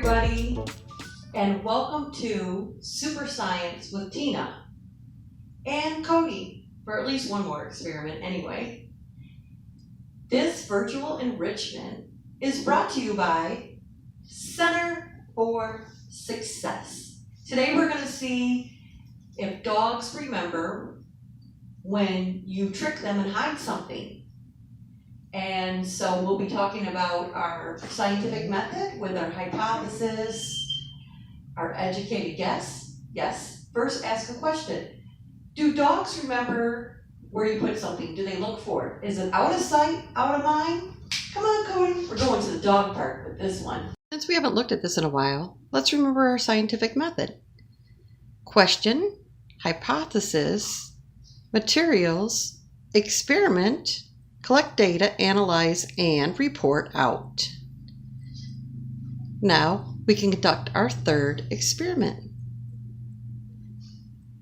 everybody, and welcome to Super Science with Tina and Cody for at least one more experiment anyway. This virtual enrichment is brought to you by Center for Success. Today we're going to see if dogs remember when you trick them and hide something. And so we'll be talking about our scientific method with our hypothesis, our educated guess. Yes, first ask a question. Do dogs remember where you put something? Do they look for it? Is it out of sight, out of mind? Come on, Cody. We're going to the dog park with this one. Since we haven't looked at this in a while, let's remember our scientific method. Question, hypothesis, materials, experiment, collect data, analyze, and report out. Now we can conduct our third experiment.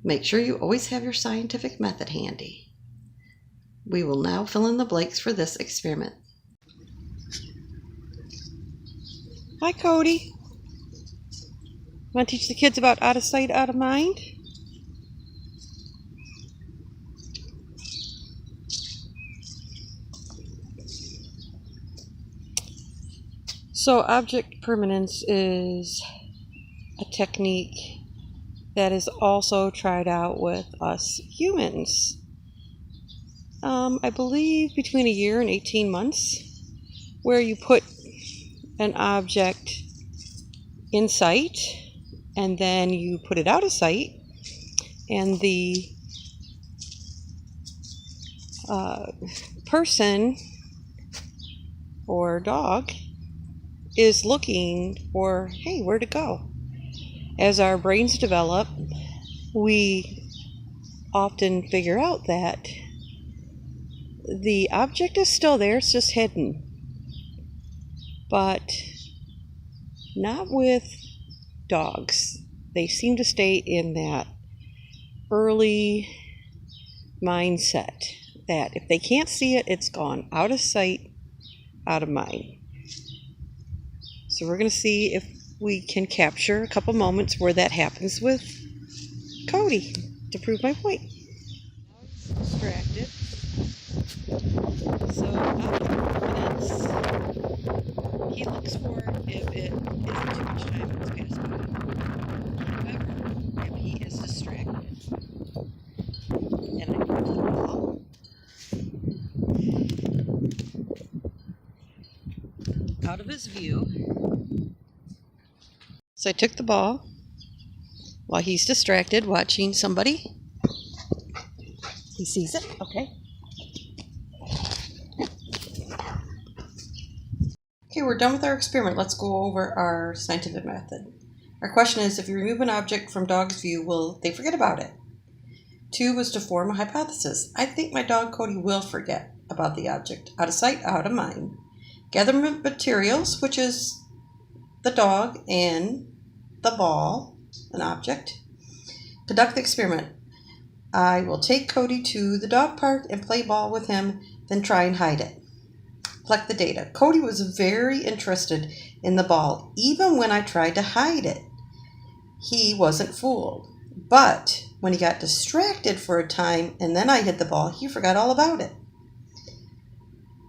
Make sure you always have your scientific method handy. We will now fill in the blanks for this experiment. Hi, Cody. Want to teach the kids about out of sight, out of mind? So object permanence is a technique that is also tried out with us humans. I believe between a year and 18 months, where you put an object in sight and then you put it out of sight, and the person or dog is looking for, hey, where'd it go? As our brains develop, we often figure out that the object is still there, it's just hidden. But not with dogs. They seem to stay in that early mindset that if they can't see it, it's gone. Out of sight, out of mind. So we're going to see if we can capture a couple moments where that happens with Cody to prove my point. He's distracted. So permanence, he looks for if it isn't too much time has passed by. However, if he is distracted and I put the ball out of his view. So I took the ball while he's distracted watching somebody. He sees it, okay. Okay, we're done with our experiment. Let's go over our scientific method. Our question is, if you remove an object from dog's view, will they forget about it? 2 was to form a hypothesis. I think my dog Cody will forget about the object. Out of sight, out of mind. Gather materials, which is the dog and the ball, an object. Conduct the experiment. I will take Cody to the dog park and play ball with him, then try and hide it. Collect the data. Cody was very interested in the ball, even when I tried to hide it. He wasn't fooled. But when he got distracted for a time and then I hid the ball, he forgot all about it.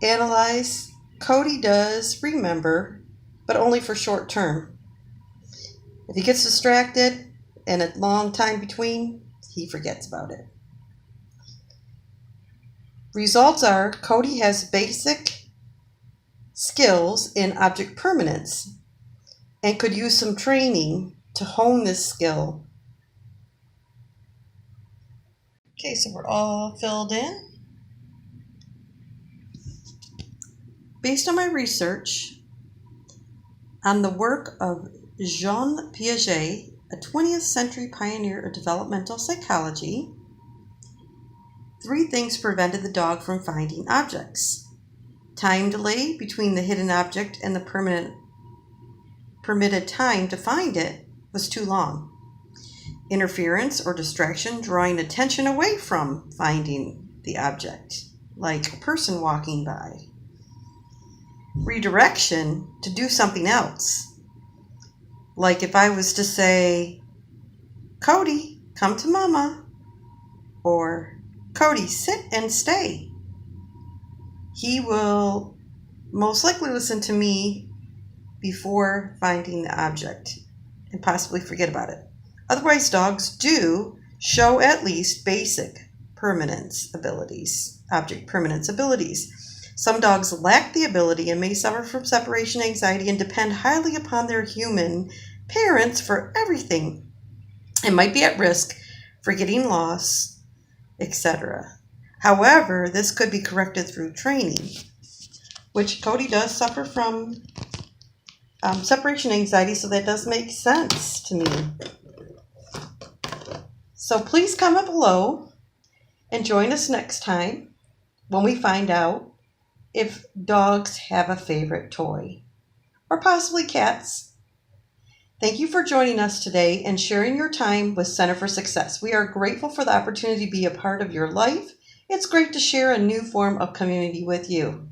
Analyze. Cody does remember, but only for short term. If he gets distracted and a long time between, he forgets about it. Results are Cody has basic skills in object permanence and could use some training to hone this skill. Okay, so we're all filled in. Based on my research on the work of Jean Piaget, a 20th century pioneer of developmental psychology, 3 things prevented the dog from finding objects. Time delay between the hidden object and the permitted time to find it was too long. Interference or distraction drawing attention away from finding the object, like a person walking by. Redirection to do something else. Like if I was to say, Cody, come to mama, or Cody, sit and stay, he will most likely listen to me before finding the object and possibly forget about it. Otherwise, dogs do show at least basic permanence abilities, object permanence abilities. Some dogs lack the ability and may suffer from separation anxiety and depend highly upon their human parents for everything and might be at risk for getting lost, etc. However, this could be corrected through training, which Cody does suffer from separation anxiety, so that does make sense to me. So please comment below and join us next time when we find out if dogs have a favorite toy, or possibly cats. Thank you for joining us today and sharing your time with Center for Success. We are grateful for the opportunity to be a part of your life. It's great to share a new form of community with you.